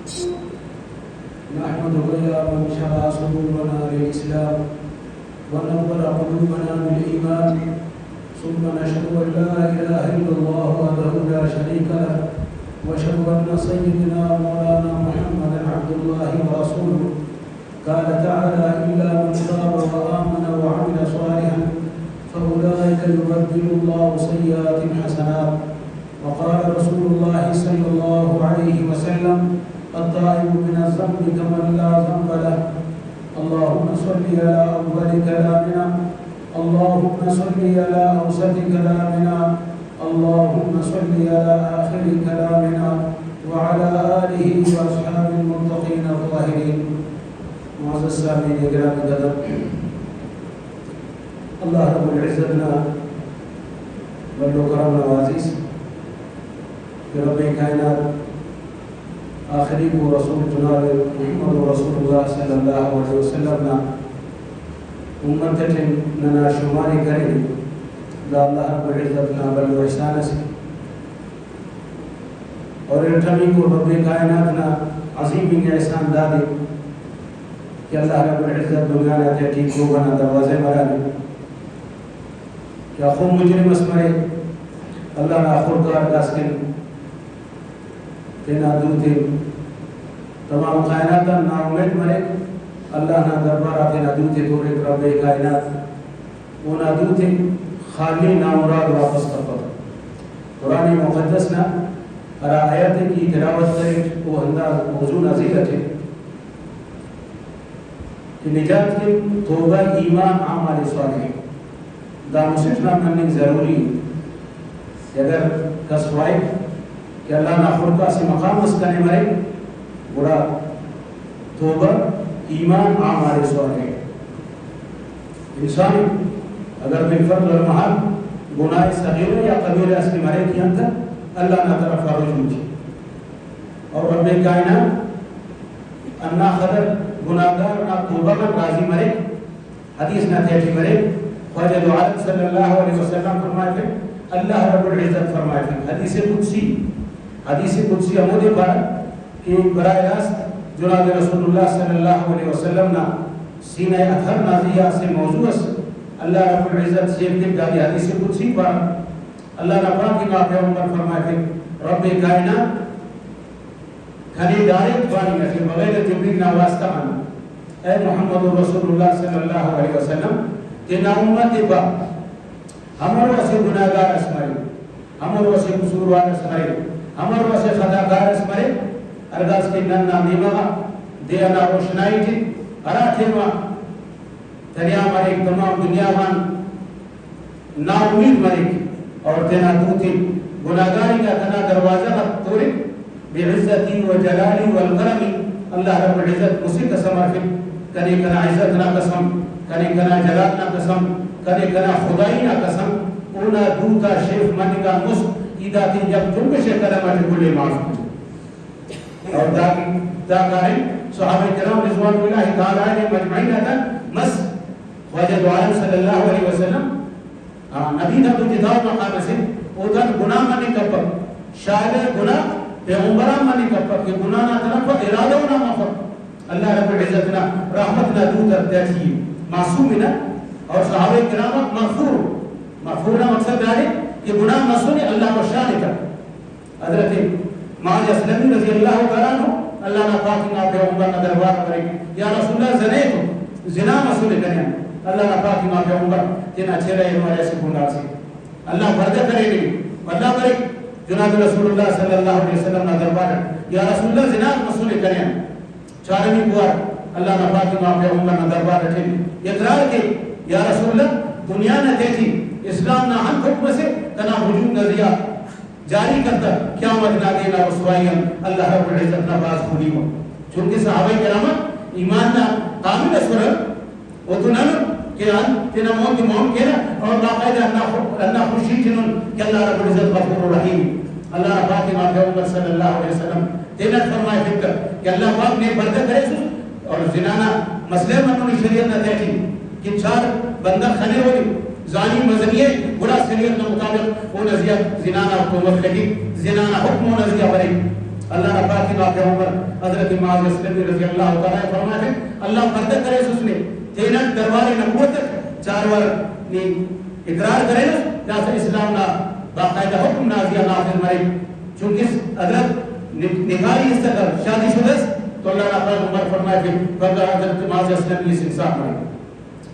نحمدك يا من شرع صدورنا للإسلام ونور قلوبنا بالإيمان، ثم نشهد أن لا إله إلا الله وحده لا شريك له، وأشهد أن سيدنا مولانا محمدا عبد الله ورسوله. قال تعالى: إلا من تاب وآمن وعمل صالحا فأولئك يبدل الله سيئاتهم حسنات. وقال رسول الله صلى الله عليه وسلم: التائب من الذنب كمن لا ذنب له. اللهم صل على أول كلامنا، اللهم صل على أوسط كلامنا، اللهم صل على آخر كلامنا وعلى آله وأصحابه المتقين الطاهرين. معزز السامعین گرامی قدر، اللہ رب العزت نے بڑو کرم نوازی کہ رب کائنات آخری کو رسول جناب محمد رسول اللہ صلی اللہ علیہ وسلم نا امت ننا شماری کرے دا اللہ رب العزت نا بلو احسان سے اور ارٹھمی کو رب کائنات نا عظیم احسان دادے کہ اللہ رب العزت دنیا نے ٹھیک کو بنا دروازے مرا دے کیا خوب مجرم اسمرے اللہ نا خورکار داسکن تینا دوتے تمام کائنات نا امید مرے اللہ نا دربارہ تینا دوتے تورے رب کائنات وہ نا دوتے خالی نامراد واپس کرتا قرآن مقدس نا ارا آیت کی تلاوت کرے وہ انداز موضوع نظیرت ہے کہ نجات کے توبہ ایمان اعمال صالح دا مسجنا مننے ضروری ہے اگر کسوائی کہ اللہ نا خورکا سے مقام اسکنے مرے بڑا توبہ ایمان اعمال صالح انسان اگر بالفرد والمحال گناہ صغیرہ یا کبیرہ اس کی مرے کی اندر اللہ نا طرف رجوع کی اور رب کائنات انا خدر گناہگار نا توبہ کا راضی مرے حدیث نہ تھے مرے خواجہ دو عالم صلی اللہ علیہ وسلم فرمائے تھے اللہ رب العزت فرمائے تھے حدیث قدسی عمود بار کہ براہ راست جناب رسول اللہ صلی اللہ علیہ وسلم نا سینہ اطہر نازیہ سے موضوع اللہ رب العزت سے داری حدیث قدسی بار اللہ رب کی کا پیغمبر فرمائے تھے رب کائنات کھنی ڈائریکٹ بانی ہے بغیر جبریل نہ واسطہ آنا اے محمد رسول اللہ صلی اللہ علیہ وسلم تینا امت با ہمارو اسے گناہگار اسمائی ہمارو اسے قصوروار اسمائی ہمارو اسے خطاکار اسمائی ارگاز کے نننا نیمہ دیانا روشنائی تھی ارا تھیما تنیا مریک تمام دنیا مان نا امید مریک اور تینا دوتی گناہگاری کا تنا دروازہ توڑے بعزتی و جلالی والکرمی اللہ رب العزت اسی قسم رکھے کنے کنا عزت نا قسم کنے کنا جلال نا قسم کنے کنا خدائی نا قسم اونا دوتا شیف منگا مست ایداتی جب جنبش کلمہ جبولی معاف اور دا کاریں صحابہ کرام رضوان اللہ تعالیٰ نے مجمعین آتا مس خواجہ دو عالم صلی اللہ علیہ وسلم نبی تھا تو جداؤ مقام سے اوتن گناہ مانی کپر شاہد گناہ پیغمبران مانی کپر کہ گناہ نا طرف ارادہ نا مفر اللہ رب العزت نا رحمت نا دوتر تیچی معصوم نا اور صحابہ کرام مغفور نا مقصد دارے کہ گناہ مسئلے اللہ کو شاہ کر حضرت معاذ اسلمی رضی اللہ تعالیٰ عنہ اللہ نا پاک نا پیغمبر نا دربار کرے یا رسول اللہ زنے تو زنا مسئلے کریں اللہ نا پاک نا پیغمبر تینا چھلے ہمارے سے گناہ سے اللہ بردہ کرے گی اللہ کرے جناب رسول اللہ صلی اللہ علیہ وسلم نا دربار یا رسول اللہ زنا مسئلے کریں چارمی بوار اللہ نا پاک نا پیغمبر نا دربار رکھیں اقرار کے یا رسول اللہ دنیا نہ دیتی اسلام نہ ہم حکم سے تنا وجود نظریہ جاری کرتا کیا مدنا دینا رسوائیاں اللہ رب العزت نہ باز خودی ہو چونکہ صحابہ کرامت ایمان نہ کامل اسورہ وہ تو نہ کہ تینا موت موم کہنا اور باقاعدہ اللہ خوشی جنہوں کہ اللہ رب العزت غفور الرحیم اللہ رب فاطمہ پیغمبر صلی اللہ علیہ وسلم تینا فرمائے فکر کہ اللہ پاک نے بردہ کرے سو اور زنانا مسئلہ منونی شریعت نہ دیکھی کہ چار بندہ کھنے ہوئی زانی مزنیے بڑا شریعت کے مطابق وہ نزیہ زنانا حکومت لگی زنانا حکم و نزیہ بڑی اللہ نے پاک کی واقعوں پر حضرت معاذ اسلمی رضی اللہ تعالیٰ فرماتے ہیں اللہ پردہ کرے اس نے تینت دربار نبوت چار ور نے اقرار کرے نا جیسے اسلام نا باقاعدہ حکم نازیہ نافذ مرے چونکہ حضرت نکاحی اس طرح شادی شدہ تو اللہ نے اپنا عمر فرمائے کہ بگر حضرت معاذ اسلمی سے انصاف مرے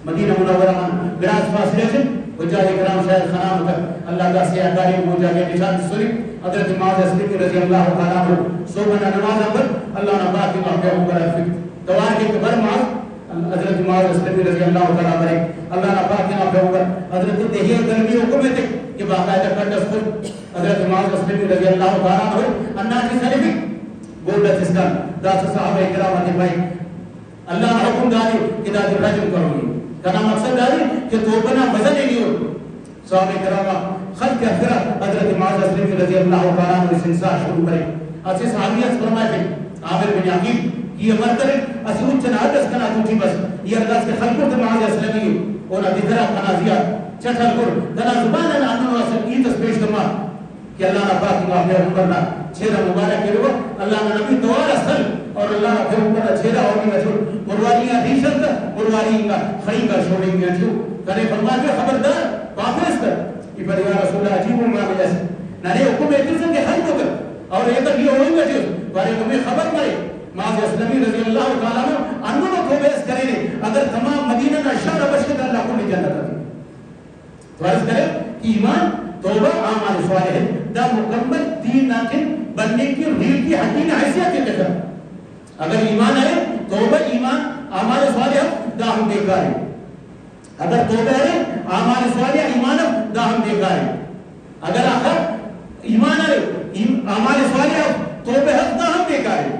مدینہ منورہ میں براز فاصلے سے وجہ اکرام شاید خنام کر اللہ کا سیاہ کاری وہ جاگے نشان سنی حضرت معاذ اسلمی رضی اللہ تعالیٰ عنہ صوبہ نماز پر اللہ نے باقی واقعہ پر افک توار کے قبر معاذ حضرت معاذ اسلمی رضی اللہ تعالیٰ عنہ اللہ نے باقی واقعہ پر حضرت دہیہ گرمی حکم تھے کہ باقاعدہ کنڈس خود حضرت معاذ اسلمی رضی اللہ تعالیٰ عنہ انہا کی سلیفی گولڈت اسکان داس صحابہ اکرام بھائی اللہ نے حکم داری کہ دا رجم کرو گی کہنا مقصد داری کہ توبنا مزہ نہیں ہو صحابہ کرام خلق اخرت حضرت معاذ اسلمی رضی اللہ تعالیٰ عنہ اس انسان شروع کرے اسی صحابیت فرمائے تھے عامر بن عقیل یہ امر کرے اسی اچھن حدث کنا توٹی بس یہ اللہ کے خلقوں سے معاذ اسلمی اونا دکھرا قنازیہ چٹھل کر دنا زبان انہوں نے ایتس پیش کرما کہ اللہ نے پاک واقعہ کرنا چھیرہ مبارک کے لوگ اللہ نے نبی دوار اصل اور اللہ نے پھر اوپر چھیرہ ہوگی گا چھوڑ مرواریاں دیشت مرواریاں کا خری کا چھوڑیں گے چھو کرے فرمان کے خبردار واپس کر کہ پر یا رسول اللہ عجیب معاملہ سے نارے حکم ایتن کے خری کو کر اور یہ تک یہ ہوئیں گا جو بارے تمہیں خبر پڑے معاذ اسلمی رضی اللہ تعالیٰ عنہ انہوں نے توبیس کرے اگر تمام مدینہ کا شہر بشکت اللہ کو نہیں جانا کرتے تو عرض کرے کہ ایمان توبہ اعمال صالح ہے دا مکمل دین ناکن بننے کی ریل کی حقیقی حیثیت کے تکر اگر ایمان ہے توبہ ایمان اعمال صالح دا ہم بیکار ہے اگر توبہ ہے اعمال صالح ایمان دا ہم بیکار ہے اگر آخر ایمان ہے اعمال صالح توبہ ہے دا ہم بیکار ہے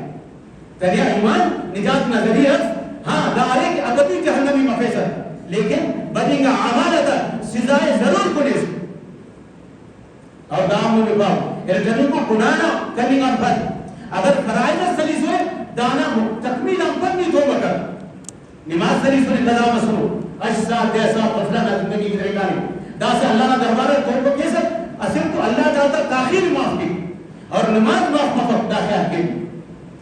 تریا ایمان نجات نظری ہے ہاں دا آرے کہ ابدی جہنمی مفیسر لیکن بنی کا اعمال ہے سزائے ضرور پولیس اور داموں میں باؤ ارجنوں کو گنانا کرنی گا بھر اگر فرائض سلیس ہوئے دانا تکمیل امپن نہیں تو بکر نماز سلیس ہوئے قضا مسئلو اجسا دیسا پفلنا زندگی کی رہنگانی دا سے اللہ نہ دربارہ تو کو کیسا اصل تو اللہ چاہتا تاخیر معاف کی اور نماز معاف مفت دا خیال کی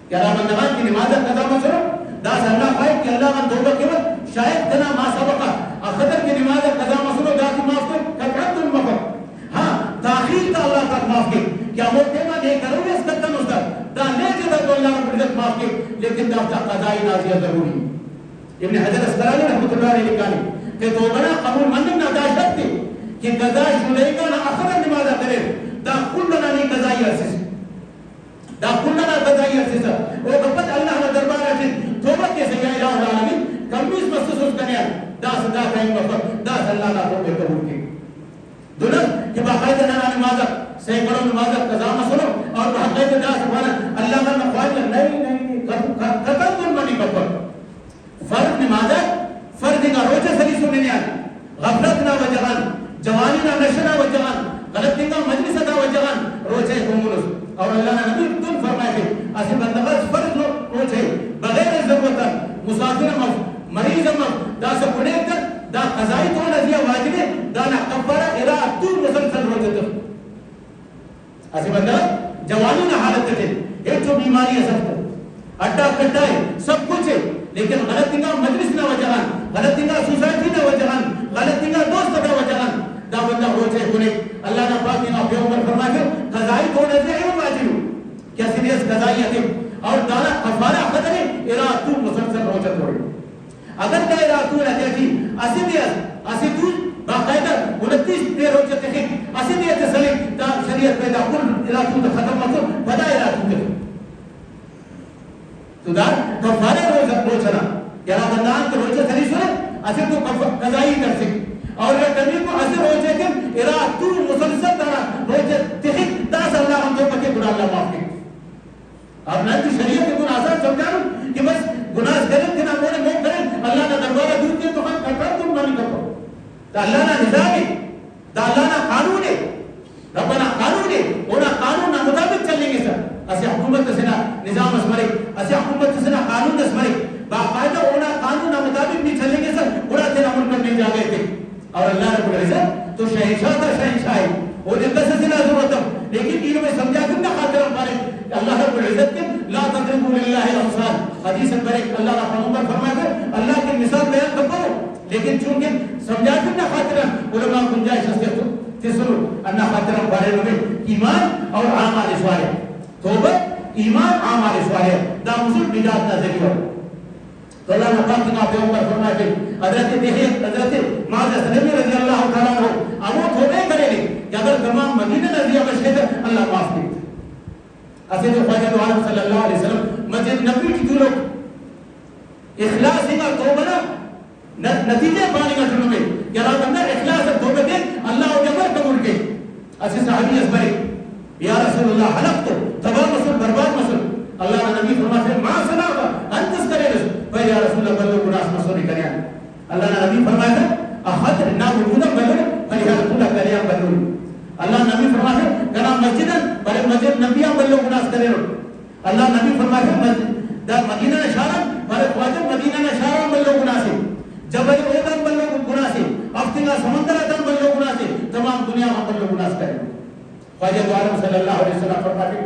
کہ اللہ نماز کی نماز قضا مسئلو دا سے اللہ خواہد کہ اللہ من توبہ کے وقت شاید تنا ما سبقا اخدر کی نماز قضا مسئلو دا کی معاف کر کترت مفت ہاں تاخیر تا اللہ تک معاف کی کیا وہ تیمہ نہیں کرو گے اس قدم اس در دا لے کے دا تو اللہ رب العزت معاف کی لیکن دا تا قضائی نازیہ ضروری ابن حجر اسقلانی رحمت اللہ علیہ لکھانی کہ تو بنا قبول مندم نہ دا شک تھی کہ قضائی شلیگا نہ اخرا نمازہ کرے دا کلنا نہیں قضائی عرصیس دا کلنا قضائی عرصیس وہ قبط اللہ نہ دربار رکھیں توبہ کے سیاہ الہ العالمین کمیز مستسوس کنیا دا صدا کہیں وقت دا اللہ نہ توبہ قبول کی دونوں کہ باقاعدہ نمازہ سینکڑوں نمازہ قضا مسئلو اور باقاعدہ دا سبحانہ اللہ کا نخواہد نہیں قتل ظلمانی بکر فرد نمازہ فرد کا روچہ سلی سننے آئی غفلت نہ وجہان جوانی نہ نشنہ وجہان غلطی کا مجلس دا وجہان روچہ کمونس اور اللہ نے نبی تم فرمائے کہ اسی بندقات فرد روچہ بغیر ضرورتا مسافر مف مریض مف دا سکنے کر دا قضائی تو نزیہ واجبے دا نا کفارہ ارا تو مسلسل روچہ تر اسی بندہ جوانی نہ حالت تھے ایک جو بیماری ہے سب کو اٹھا کٹھا ہے سب کچھ ہے لیکن غلطی کا مجلس نہ وجہان غلطی کا سوسائٹی نہ وجہان غلطی کا دوست نہ وجہان دا بندہ روچے کنے اللہ نے پاک نے اپنے عمر فرما کر قضائی تو نزیہ ہے واجب کیا سیریس قضائی ہے اور دانا کفارہ خطر ہے ارا تو مسلسل روچہ توڑے اگر دا ارا تو نزیہ کی اسی تو باقاعدہ 29 دیر ہو جاتے ہیں اسی دیر تسلیم تا شریعت پیدا کل اراتوں تا ختم مطلب بدا اراتوں تے تو دا کفارے روچنا یا رابندان تو روچہ سلی سنے اسی تو قضائی کر سکتے اور یہ کمی کو اسی روچے کے اراتوں مسلسل تارا روچے تحق داس اللہ ہم تو پکے گناہ اللہ معاف کی آپ نے تو شریعت کے گناہ آسان سمجھا رہا کہ بس گناہ کریں کہ نہ موڑے موڑ کریں اللہ نے دربارہ دور کے تو ہم کٹر تم نہیں کرو دا اللہ نا نظام ہے دا اللہ نا قانون ہے ربنا قانون ہے اونا قانون نا مطابق چلیں گے سر اسی حکومت سنا نظام اسمرے اسی حکومت سنا قانون اسمرے باقاعدہ اونا قانون نا مطابق نہیں چلیں گے سر اونا تیرا ملک میں نہیں جا گئے تھے اور اللہ رب العزت تو شہنشاہ تھا شہنشاہ ہے وہ جب سے سنا ضرورت لیکن یہ میں سمجھا کرنا خاطر ہمارے اللہ رب العزت حدیث میں اللہ کا پیغمبر فرماتے اللہ کی مثال بیان کرتا ہوں لیکن چونکہ سمجھاتے نہ خاطر علماء گنجائش ہستے تسلو انہ خاطر بارے میں ایمان اور اعمال صالح توبہ ایمان اعمال صالح دا مسلم نجات کا ذریعہ تو اللہ نے پاک کا پیغمبر فرماتے حضرت حضرت معاذ نبی رضی اللہ تعالیٰ عنہ ابو توبہ کرے گی کہ اگر تمام مدینہ نزدیک بچے تو اللہ معاف کرے اسے جو خواجہ دو عالم صلی اللہ علیہ وسلم مسجد نبی کی جو لوگ اخلاص ہی کا توبہ نا نتیجے پانے کا شروع میں کہ اللہ بندہ اخلاص اور توبہ دے اللہ اور جبر قبول کے اسے صحابی اس بھرے یا رسول اللہ حلق تو تباہ مسل برباد مسل اللہ نے نبی فرماتے ہیں ماں سنا ہوگا انتس کرے رسول بھائی یا رسول اللہ بلو گناس مسوری کریا اللہ نے نبی فرماتے ہیں احد نا وجودہ بلو بھائی یا رسول اللہ کریا بلو اللہ نبی فرماتے ہیں کنا مسجدن بلے مسجد نبیاں بلو گناس کرے رو اللہ نبی فرماتے ہیں دا مدینہ نشارم بلے خواجہ مدینہ نشارم بلو گناس جبل اودن بلو گناہ سے افتنا سمندر ادن بلو گناہ سے تمام دنیا میں بلو گناہ کریں خواجہ دو عالم صلی اللہ علیہ وسلم فرماتے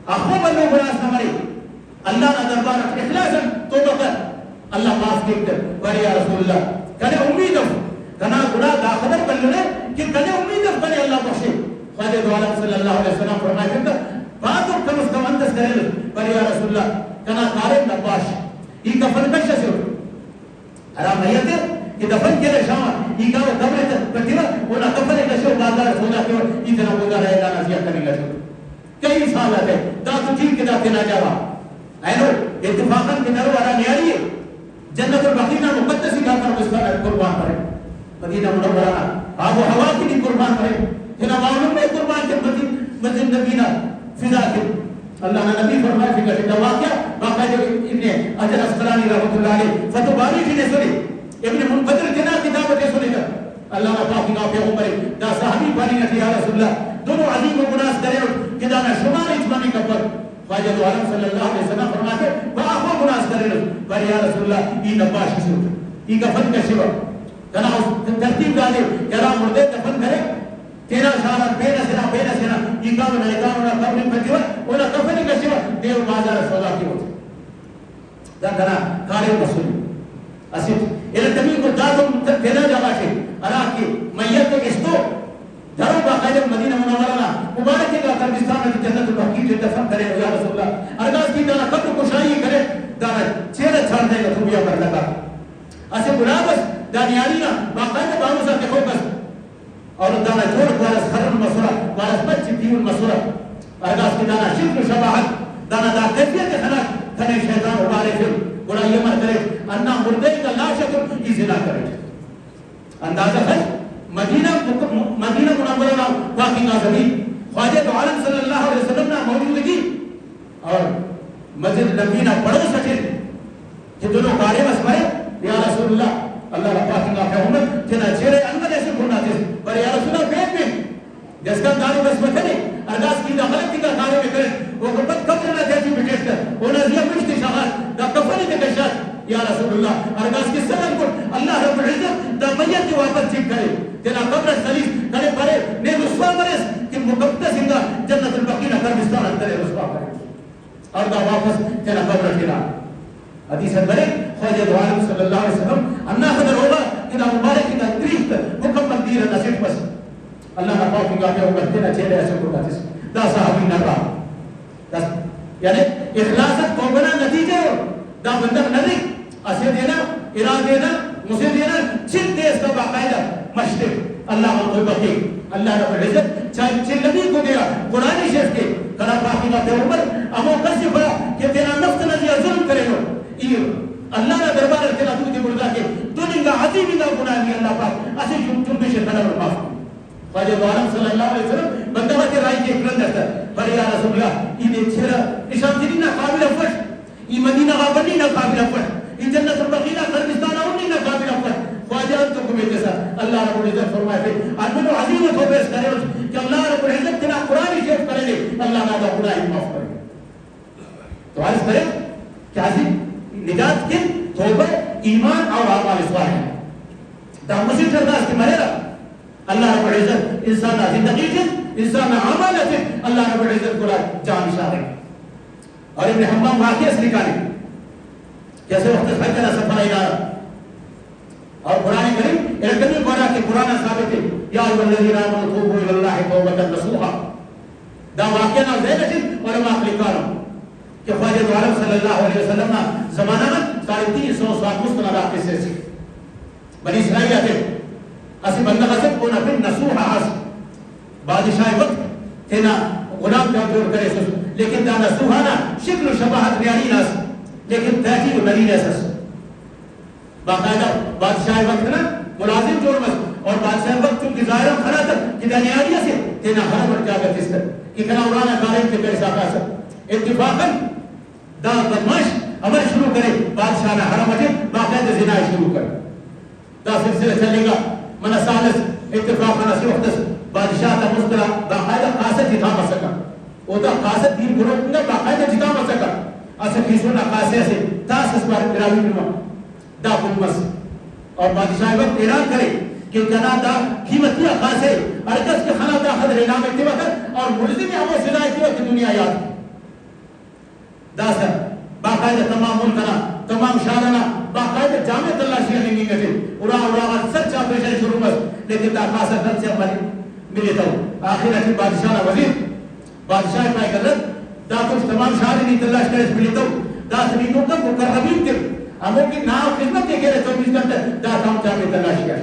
اخو بلو گناہ ہمارے اللہ نہ دربار اخلاص توبہ کر اللہ معاف کر بڑے یا رسول اللہ کنے امید ہو کنا گناہ دا خبر بلو نے کہ کنے امید ہو کنے اللہ بخشے خواجہ دو عالم صلی اللہ علیہ وسلم فرماتے باتوں کم اس کا منتس کرے بڑے یا رسول اللہ کنا کارے نباش یہ کفن کشہ سے ہو حرام میت ہے کہ دفن کے شاما یہ کا قبر ہے پتیوا ولا قبر ہے کہ بازار سونا کے اتنا ہوگا رہے گا نہ کرنے کا کئی سال ہے دا تو ٹھیک کے داتے نہ جاوا اینو اتفاقا کہ نرو والا نیاری ہے جنت البقیع مقدس کا پر اس کا قربان کرے مدینہ منورہ آب و ہوا کی قربان کرے جنا معلوم ہے قربان کے مسجد نبی فضا کے اللہ نے نبی فرمایا کہ یہ واقعہ باقاعدہ ابن اجر اسقلانی رحمۃ اللہ علیہ فتح باری کی نے سنی ابن منقدر جنا کتاب نے سنی تھا اللہ نے پاک کا پیغمبر دا صحابی بانی نے یا رسول اللہ دونوں عظیم گناہ کرے کہ جانا شمار اجمانی کا پر خواجہ دو عالم صلی اللہ علیہ وسلم فرماتے باہو گناہ کرے پر یا رسول اللہ یہ نباش سے یہ کفن کا شوا کنا ترتیب ڈالے کہ را مردے دفن کرے تیرا شارا بینا سنا یہ کام نہ قبر پتیوا ولا کفن کا شوا دیو بازار سودا کی ہوتی دا کنا کارے مسئول اسید الى تمین کو دادم تیرا جاوا کے ارا کی میت کے استو دارو باقاعدہ مدینہ منورہ مبارک کا قبرستان میں جنت البقیع جو دفن کرے یا رسول اللہ ارگاز کی دانا قبر کشائی کرے دانا چہرہ چھاڑ دے گا تھوڑیا پر لگا اسے گلابس دانیاری نا باقاعدہ باموسا کے خوبس اور دانا جوڑ وارس خرن مسورہ وارس بچ دیون مسورہ ارگاز کی دانا شکر شباہت دانا دا کیفیت خلاق تھنے شیطان ابارے پھر گناہ یہ مر کرے انہ مردے کا لا شکر یہ زنا کرے اندازہ ہے مدینہ منورہ واقعی کا زمین خواجہ دو عالم صلی اللہ علیہ وسلم نے موجودگی اور مسجد نبی نہ پڑھو سکے کہ دونوں کارے بس مرے یا رسول اللہ اللہ پاک کا پیغمبر جنا چہرے انور ایسے کھونا تھے پر یا رسول اللہ پیٹ میں جس کا کارے بس مکھنے ارگاز کی دا غلط کی دا کارے میں کرے وہ قبط قبر نہ دیتی بکیٹ کر وہ نزیہ مجھتی شاہد دا کفنی دے کشاد یا رسول اللہ ارگاز کی سلام کو اللہ رب العزت دا میت کی واپس چک کرے تینا قبر سلیس کرے پرے نے رسوا مرس کہ مقدس ہنگا جنت البقیع نہ قبرستان اندرے رسوا کرے اور دا واپس تینا قبر کنا حدیث بڑے خواجہ دو عالم صلی اللہ علیہ وسلم انہ خبر ہوگا کہ دا مبارک کی دا تریف مکمل دیر نصیب پس اللہ کا پاک کا کہ وہ تینا چہرے ایسے کو کہتے دا صحابی نہ رہا یعنی اخلاصت کو بنا نتیجے ہو دا بندر نظر اسے دینا اراد دینا مسے دینا چھت دے اس کا باقاعدہ مشرق اللہ کو بکی اللہ رب العزت چھل نبی کو دیا قرآن شریف کے کلا پاکی کا پیغمبر امو کسی بڑا کہ تیرا نفس نزیہ ظلم کرے ہو اللہ نے دربار تیرا دودھ مردا کے دنیا عظیم کا گناہ بھی اللہ پاک اسے جنبش خلا اور معاف خواجہ دو عالم صلی اللہ علیہ وسلم بندہ کے رائی کے اکرن کرتا ہے پر یا رسول اللہ یہ چھرا نشان تیری نہ قابل افش یہ مدینہ غابنی نہ قابل افش یہ جنت البقیع نہ قربستان اونی نہ قابل افش خواجہ تو کو میرے ساتھ اللہ رب العزت فرمائے تھے آدمی کو عظیم کو پیش کرے کہ اللہ رب العزت تیرا قرآن شریف کرے لے اللہ نہ دا گناہ معاف کرے تو عرض کرے کہ عظیم نجات کن توبہ ایمان اور اعمال صالحہ دا مسجد کرداس کی مرے رہا اللہ رب العزت انسان زندگی جن انسان عمل ہے اللہ رب العزت کو جان شاہ اور ابن حمام واقعہ سے نکالے جیسے وقت حجر سفر ادارہ اور قرآن کریم ارتبی قرآن کے قرآن ثابت ہے یا ایھا الذین آمنوا توبوا الی اللہ توبۃ نصوحا دا واقعہ نہ زید ہے علماء لکھارو کہ خواجہ عالم صلی اللہ علیہ وسلم نا زمانہ میں 350 سال مستند قصے سے بنی اسرائیل آتے اسی بندہ قصد کو نہ پھر نصوحا اس بادشاہ وقت تینا غلام کا جوڑ کرے سو لیکن دا نصوحا نا شکل و شباہت نیاری ناس لیکن تحقیق نبی ایساس باقاعدہ بادشاہ وقت نا ملازم جوڑ مس اور بادشاہ وقت چونکہ ظاہرہ کھڑا تھا کہ دنیاریہ سے تینا حرم اور جاگت اس طرح کہ کنا اورانا کاریم کے پیسا کاسا اتفاقاً دا بدماش عمل شروع کرے بادشاہ نے حرم اٹھے باقاعدہ زنا شروع کر دا سلسلہ چلے گا من سالس اتفاقاً اسی وقت بادشاہ تا مسترہ باقاعدہ قاسد جتا مسکا او دا قاسد دین گروہ کنگا باقاعدہ جتا مسکا اسے کیسونا قاسد سے تاس اس بار اراوی نما دا کنمس اور بادشاہ وقت اعلان کرے کہ کنا دا قیمتی اقاسے ارکس کے خانہ دا خدر اعلام اتبا کر اور ملزمی ہمو صدا اتبا کی دنیا یاد دا سر باقاعدہ تمام ملکنا تمام شاہدنا باقاعدہ جامع تلاشیہ لنگی گئے اڑا سچا پیشن شروع مس لیکن دا قاسد رد سے ہماری ملے تو آخر اکی بادشاہ وزیر بادشاہ پائے کرد دا کچھ تمام شاہدنی تلاش کرے ملے تو دا سبھی نوکم کو کرنبین کر ہموں کی نام خدمت کے گئے 24 گھنٹے دا کام جامع تلاشی ہے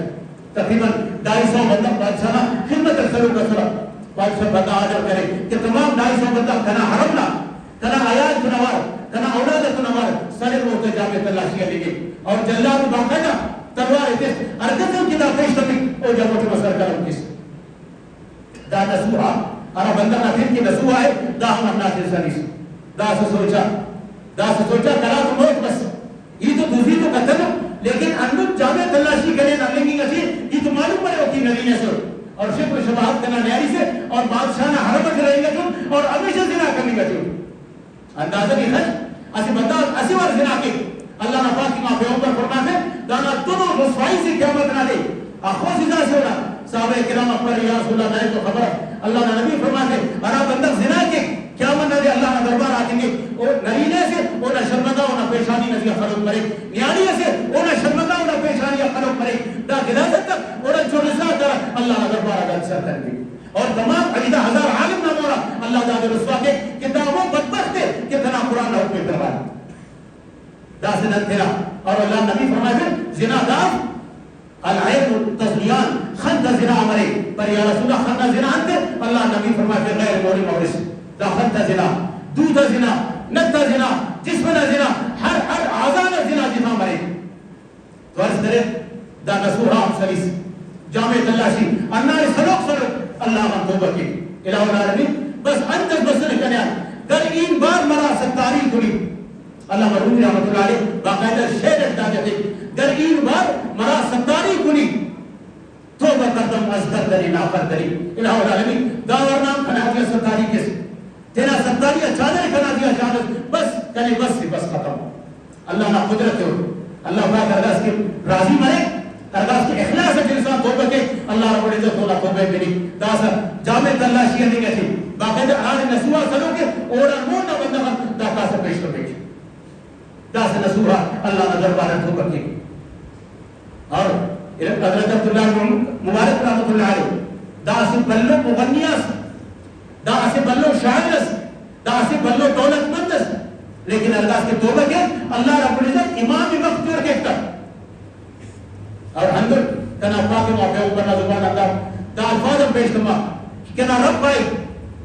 تقریباً 250 بندہ بادشاہ خدمت سلو کا سرا بادشاہ بندہ آجر کرے کہ تمام 250 بندہ کنا حرمنا کنا آیات کنوار کنا اولاد کنوار سارے موقع جامع تلاشی لے گئے اور جلال باقاعدہ تلوار اتس ارکتوں کی دا پیش تبھی او جمعت مسر کرم کس دا نسوحا ارہ بندہ نہ پھر کی نسوحا ہے دا ہم اپنا سلسلیس دا سے سوچا کرا تو موت بس یہ تو دوسری تو قتل لیکن اندر جامع تلاشی کرے نہ لگیں گا یہ تو معلوم پڑے ہوتی نبی سے اور شکل و شباہت کرنا نیاری سے اور بادشاہ نہ حرمت رہے گا جو اور ہمیشہ زنا کرنے گا جو اندازہ کی خرچ اسی بندہ اسی وار زنا کے اللہ نے پاک کی ماں پیغمبر فرماتے ہیں دانا دونوں رسوائی سے قیامت نہ دے آخوص ازا سے ہونا صحابہ کرام اکبر یا رسول اللہ نائب تو خبر اللہ نے نبی فرماتے ارا بندہ زنا کے قیامت نہ دے اللہ نے دربار آتیں گے اور نرینے سے اونا شرمندہ اونا پیشانی نزیہ خلق کرے نیانیہ سے اونا شرمندہ اونا پیشانی خلق کرے دا گدازت تک اونا چونسا کرا اللہ نے دربار آگا سر کر دی اور تمام 10,000 عالم نہ مورا اللہ دا رسوا کے کہ دا وہ بدبخت ہے کہ تنا قرآن نہ حکم دربار دا سنت تیرا اور اللہ نبی فرمائے زنا داف العین تزلیان خند زنا عمرے پر یا رسول اللہ خند زنا انتے اللہ نبی فرمائے غیر موری مورس دا خند زنا دودھ زنا نت زنا جسم زنا ہر آزان زنا جنا مرے تو عرض کرے دا نسوحا ہم سلیس جامع تلاشی انہا سلوک اللہ من توبہ کی الہ العالمین بس انتظ بسن کنیا در این بار مرا ستاری کلی اللہ مرحوم رحمت اللہ علیہ باقاعدہ شہر اٹھا جاتے در این بار مرا ستاری کلی توبہ کردم ازگر دری نافر دری الہ العالمین داور نام کھنا دیا ستاری کس تیرا ستاری چادر کھنا دیا چادر بس کنے بس سے بس ختم اللہ نا قدرت ہو اللہ پاک ارگاز کے راضی مرے ارگاز کے اخلاص ہے انسان توبہ کے اللہ رب العزت ہونا توبہ ملی داسا جامع تلاشی نہیں گئی باقاعدہ آج نسوہ سلو کے اور مونا بندہ دا کاسا پیش تو پیش داسا نسوہ اللہ نظر بارہ توبہ کی اور حضرت عبداللہ مبارک رحمت اللہ علیہ داسی بلو مغنیاس داسی بلو شاعرس داسی بلو دولت مندس لیکن ارگاز کے توبہ کے اللہ رب العزت امام وقت جو رکھتا اور اندر کنا پاک موقع اوپرنا زبان اللہ دا الفاظ پیش تمہا کنا رب بھائی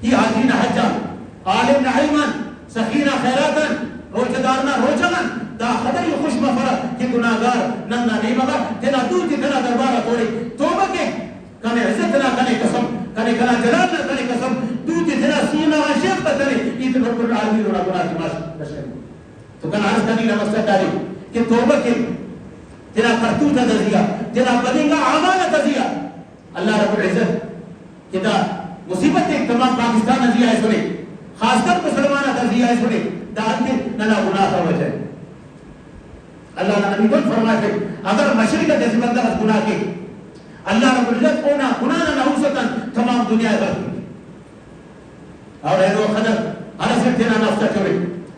کی حاجین حجان عالم نعیمان سخینہ خیراتن روچدارنا روچگن دا خدای خوش مفرد کی گناہگار نننا نیمگا تینا دور تی تینا دربارہ توڑی توبہ کے کنے عزت نہ کنے قسم کنے کنا جلال نہ کنے قسم دور تی تینا سینہ و شیف تنے عید رب العالمین اور گناہ کی ماشا بشر تو کنا عرض کنی نمستر داری کہ توبہ کے تیرا کرتوت دزیا تیرا بدنگا عامال دزیا اللہ رب العزت کتا مصیبت ایک تمام پاکستان دزیا ہے سنے خاص کر مسلمان دزیا ہے سنے دانتے ننا گناہ کا وجہ اللہ نبی کو فرماتے اگر مشرق جیسے بندہ گناہ کے اللہ رب العزت اونا گناہ نہ حوصتاً تمام دنیا برد اور اے رو خدر ارسل تینا نفسہ چھوڑے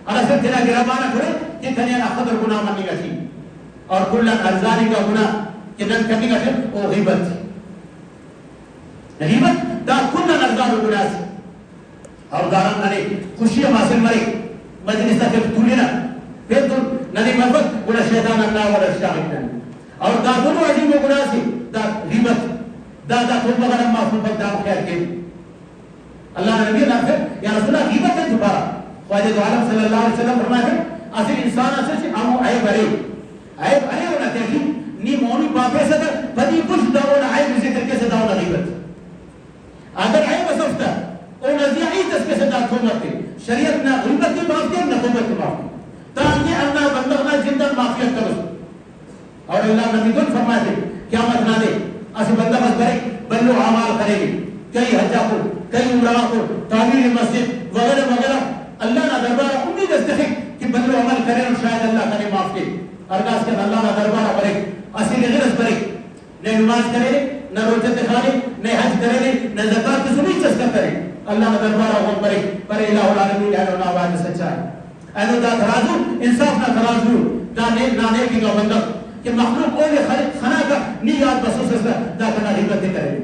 ارسل تینا گرابانہ چھوڑے کہ کنیا خطر گناہ منی گا تھی اور کلن ارزانی کا گناہ کہ نن کرنی گا تھی وہ غیبت تھی غیبت دا کلن ارزان گناہ سی اور داران ننے خوشی حاصل مرے مجلس تک تولینا پھر تو ننے مربت گناہ شیطان اللہ و رشاہد ننے اور دا دونوں عظیم گناہ سی دا غیبت دا خود مغرم معصوم پر دام خیر کے اللہ نبی نے پھر یا رسول اللہ غیبت ہے دوبارہ خواجہ دو عالم صلی اللہ علیہ وسلم فرمائے ہیں اصل انسان اصل سے ہم عیب ارے ہونا تیجی نی مونی باپے سے در بدی کچھ داؤنا عیب ذکر کے سے داؤنا غیبت اگر عیب اصفتا او نزیعی تسکے سے دا تومت شریعت نہ غیبت کی معاف کی نہ تومت کی معاف کی تاکہ اللہ بندغنا جندن معافیت کرو اور اللہ نبی دن فرمائے تھے قیامت نہ دے اسی بندہ بس کرے بلو عمال کرے گی کئی حجہ کو کئی عمرہ کو تعمیر مسجد وغیرہ وغیرہ اللہ نہ دربارہ امید استخیق کہ بلو عمل کرے اور شاید اللہ کرے معاف کے ارگاز کے اللہ نہ دربارہ کرے اسی غرض کرے نہ نماز کرے نہ روزہ دکھانے نہ حج کرے نہ زکات کی سنی چسکا کرے اللہ نہ دربارہ ہو کرے پر الہ العالمین اے نو آواز سچا ہے اے نو دا ترازو انصاف نہ ترازو دا نیکی کا بندہ کہ مخلوق اول خنا کا نیات بسوس اس دا کنا غیبت کرے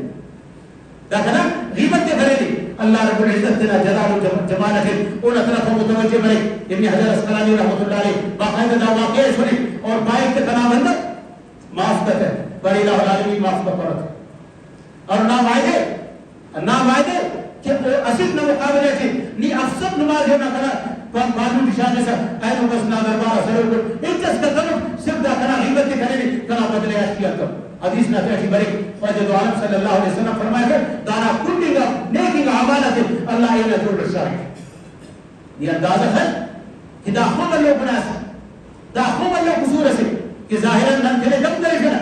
دا کنا غیبت کرے اللہ رب العزت نے جلال و جمال ہے ان طرف متوجہ بنے ابن حجر اسقلانی رحمۃ اللہ علیہ باقاعدہ دا واقعہ سنی اور بائک کے کنا بندہ معاف کرتا ہے بڑی الہ العالمین معاف کرتا ہے اور نام آئے کہ اصل نہ مقابلے سے نی افسد نماز ہے نہ کنا معلوم نشانے سے اینو بس نہ دربارہ سرور کو انتس کا طرف صرف دا کنا غیبت کرے کنا بدلے اشیاء کر حدیث نہ تیشی برے خواجہ دو عالم صلی اللہ علیہ وسلم فرمائے کہ دانا کلی گا نیکی گا عمالت اللہ اینا جوڑ رسائی یہ اندازہ ہے کہ دا خوب اللہ بنا سے دا خوب اللہ قصور سے کہ ظاہراً نن تیرے جب کرے کنا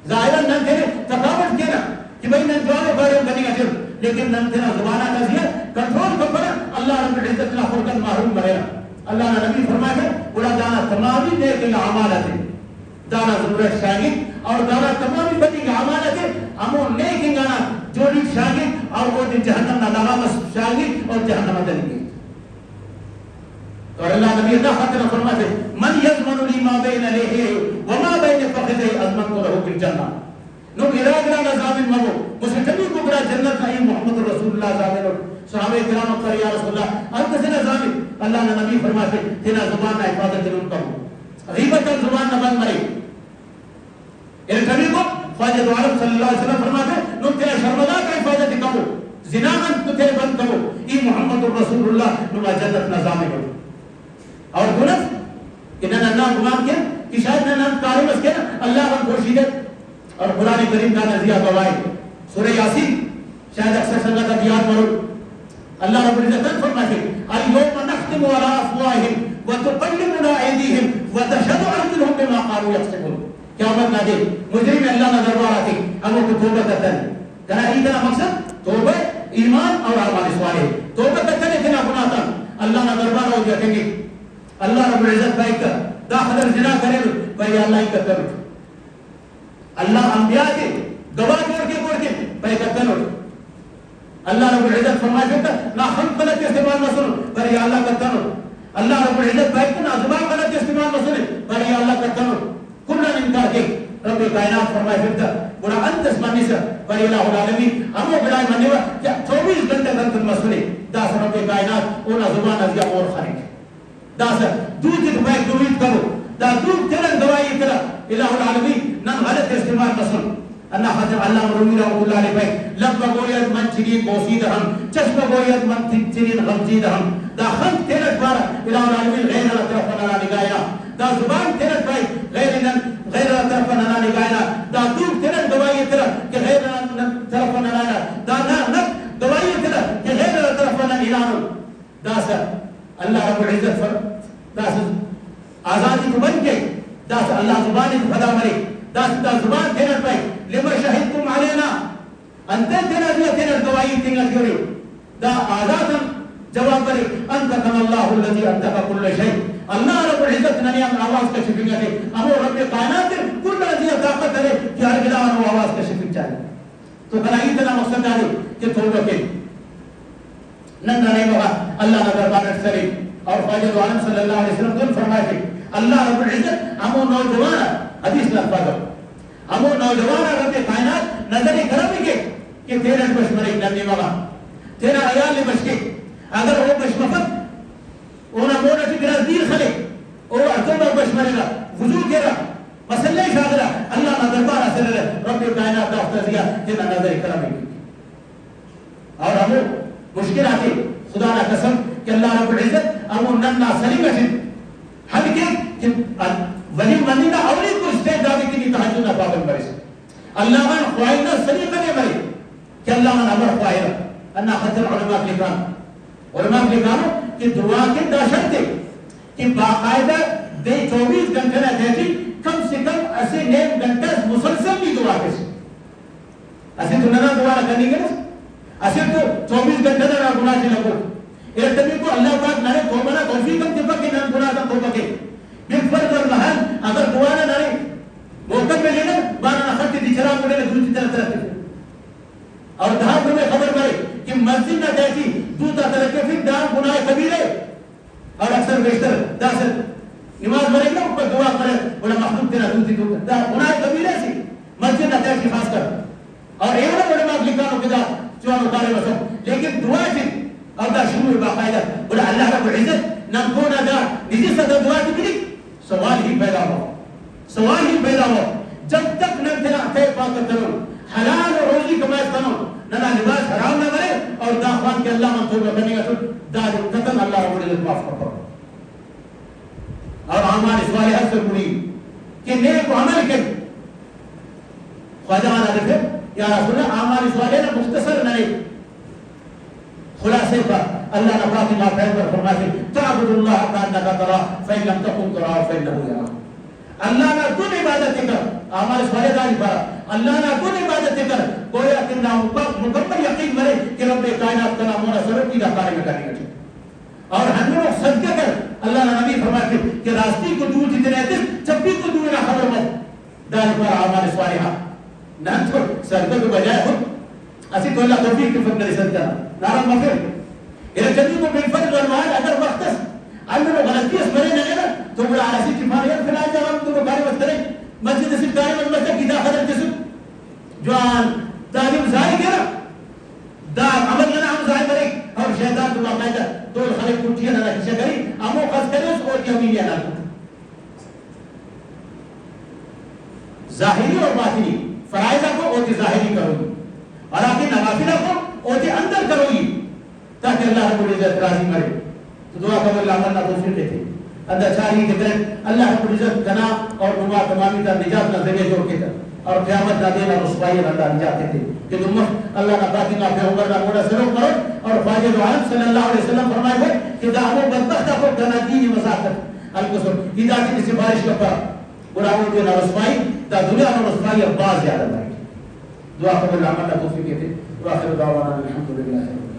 ظاہراً نن تیرے تقابل کنا کہ بھئی نن جواب بارے کرنے گا جب لیکن نن تیرا زبانہ نظیر کنٹرول کو کرنا اللہ رب العزت نہ خورکت محروم کرے اللہ نے نبی فرمائے کہ بڑا دانا تمامی نیکی گا عمالت دانا ضرورت شاگرد اور دانا تمامی بدی کا عمالت ہے ہموں نیک گانا جوڑی شاگرد اور وہ جہنم نہ لغامس شاگرد اور جہنم دلی گئی اور اللہ نبی اللہ خاطر فرماتے من یضمن لی ما بین لیہ وما بین فقدہ ازمن کو رہو کی جنہ نو گراگرہ نظامن مبو مسلمی کو گرا جنت آئی محمد رسول اللہ صلی اللہ علیہ وسلم صحابہ کرام اکتر یا رسول اللہ انت سے نظامی اللہ نبی فرماتے تینا زبان نہ حفاظت جنون کرو غیبت زبان نہ بند مرے ان کبھی کو خواجہ دو عالم صلی اللہ علیہ وسلم فرماتے نو تیرا شرمدہ کا حفاظت کرو زناحن تو تیرے بند کرو ای محمد رسول اللہ نو جنت نظامی کرو اور گنف کہ نہ نام گمان کیا کہ شاید نہ نام کارم اس کے اللہ رب خورشیدت اور قرآن کریم کا نزیہ گوائی سورہ یاسین شاید اکثر سنگت ابیات مرو اللہ رب العزت فرماتے اليوم نختم على افواہم وتقلمنا ایدیہم وتشهد ارجلہم بما قالوا یکسبون قیامت نہ دے مجرم اللہ نہ دربار آتے ہم کو توبہ کرتا ہے کہنا اتنا مقصد توبہ ایمان اور اعمال صالح توبہ کرتا ہے اتنا گناہ تھا اللہ نہ دربار ہو جاتے گے اللہ رب العزت بھائی کر داخل زنا کرے بھائی اللہ ہی کرتا ہے اللہ انبیاء کے گواہ کر کے بھائی کرتا ہے اللہ رب العزت فرمائے دیتا نہ ہم غلط استعمال نہ سنو بھائی اللہ کرتا ہے اللہ رب العزت بھائی کو نہ زبان غلط استعمال نہ سنے بھائی اللہ کرتا ہے کلن انکار کے رب کائنات فرمائے دیتا بڑا انت اسمانی سے بھائی الہ العالمین ہمو بڑائی مننے وا کیا 24 گھنٹے تک مسئلے داس رب کائنات اونا زبان ازیا اور خارج داس دودھ بھائی دوید کرو دا دودھ تیرن دوائی کرا الہ العالمین نہ غلط استعمال نہ سنو اللہ حضر اللہ مرومی رحمت اللہ علیہ بھائی لب بگویت من چنین بوسید ہم چشم بگویت من چنین غمزید ہم دا خلق تیرت بارا الہ العالمین غیر اللہ طرف نانا نگائنا دا زبان تیرت بھائی غیر اللہ طرف نانا نگائنا دا دوب تیرت دوائی تیرت کہ غیر اللہ طرف نانا دا نک دوائی تیرت کہ غیر اللہ طرف نانا دا سا اللہ رب العزت دا سا آزادی کو بن کے دا سا اللہ زبانی کو بھدا مرے دا زبان تیرت بھائی لما شهدتم علينا انت تنا دوائی تنگا کیوری دا آزادا جواب کرے انت کم اللہ الذي انتقى كل شيء اللہ رب العزت نے ہم آواز کا شفیع کرے ہم رب کائنات کل الذي طاقت ہے کہ ہر بلا وہ آواز کا شفیع چاہے تو بھلائی اتنا مقصد ہے کہ توبہ کے نن نہیں بابا اللہ نہ دربار سرے اور خواجہ عالم صلی اللہ علیہ وسلم نے فرمایا کہ اللہ رب العزت ہمو نوجوان حدیث لفظ ہمو نوجوان رب کائنات نظر کرم کے کہ تیرا بشمرے نبی مگا تیرا عیال بشکے اگر وہ بشمفت اونا مونا ٹکرا دیر خلے او اتوبہ بشمرے گا وضو کرا مسئلہ شاگرہ اللہ نہ دربار اثر رب کائنات دافتہ دیا تیرا نظر کرم کے اور ہمو مشکل آتی خدا نہ قسم کہ اللہ رب العزت ہمو نننا سلیم اشد حد کے ولی منینا اولی کو اسٹیج داوی کی نہیں تحجد نہ پابن برس اللہ من خواہدہ سلیم نے بری کہ اللہ من امر خواہدہ انہا خطر علماء کے کانو کہ دعا کے داشت تھے کہ باقاعدہ دے 24 گھنٹے نہ دیتی کم سے کم اسے 9 گھنٹے مسلسل بھی دعا کے سے اسے تو نہ دعا کرنی گے نا اسے تو 24 گھنٹے نہ گناہ سے لگو ایک تبھی کو اللہ پاک نارے توبنا توفیق کم تبا کے نام گناہ کم توبہ کے بکفر در محل اگر دعا نہ نارے موقع میں لینا بانا نہ خطی دی چرا مڑے دوسری طرف طرف اور دہاں تمہیں خبر کرے کہ مسجد نہ دیتی دوتا طرح کے پھر دام گناہ کبیرے اور اکثر بیشتر داسر نماز بڑھے گا اوپر دعا کرے بڑا مخلوق تیرا دوتی دوتا گناہ کبیرے سی مسجد نہ دیتی خاص کر اور ایونا بڑے ماں لکھانوں کے دا چوانو کارے بسو لیکن دعا چی اور دا شروع باقاعدہ بڑا اللہ رب العزت نمکونا دا نجی صدا دعا کی کلی سوال ہی پیدا ہو جب تک نمتنا تے پاکت کرو حلال اور روزی کمائے کرو نہ لباس حرام نہ مرے اور دا خوان کے اللہ من توبہ کرنے گا تو دا قتل اللہ رب العزت معاف کرو اور آمان اسوالے حد سے پوری کہ نیک عمل کے خواجہ آنا رکھے یا رسول اللہ آمان اسوالے نا مختصر نہ خلاصے پر اللہ نے پاک ما پیغمبر فرماتے تعبد اللہ کانک ترا فإن لم تكن تراه فإنه يراك اللہ نے کن عبادت کر اعمال صالحہ پر اللہ نے کن عبادت کر گویا کہ نہ مکمل یقین مرے کہ رب کائنات کا نام ہونا سبب کی کارے میں کرنے کا اور ہم لوگ صدقہ کر اللہ نے نبی فرماتے کہ راستے کو دور جتنے دن جب بھی کو دور نہ خبر مت دار پر اعمال صالحہ نہ تو صدقہ کے بجائے ہو اسی تو اللہ توفیق کی فضل سے صدقہ نارا مغفر الى جديد بالفضل والمعاد اگر وقت عندنا غلطیاں مرے نہ نا تو بڑا عرصی کی مارے فلا جواب تو کاری مت کرے مسجد سے کاری مت مسجد کی داخل جس جوان تعلیم ظاہر کرا دا عمل لنا ہم ظاہر کرے اور شیطان تو باقاعدہ دو خلق کٹیاں نہ کیسے کری امو خاص کرے اس اور یمین نہ ظاہری اور باطنی فرائض کو اور ظاہری کرو اور آپ نوافل کو اور اندر کرو گی تاکہ اللہ رب العزت راضی مرے تو دعا کرو اللہ عملنا توفیق دیتے اندر چاہیے کہ درد اللہ رب العزت گنا اور نما تمامی در نجات نہ ذریعے جوڑ کے کر اور قیامت نہ دینا رسوائی اللہ نجات دیتے کہ تم اللہ نہ باقی نہ پیغمبر نہ مولا سلوک کرو اور خواجہ عالم صلی اللہ علیہ وسلم فرمائے ہوئے کہ دعووں بدبختہ کو گنا دینی مذاکر القصر ہدایت کی سفارش کا براہوں کے نہ رسوائی تا دنیا نہ رسوائی اور باز زیادہ بھائی دعا کرو اللہ عملنا توفیق دیتے وآخر دعوانا الحمدللہ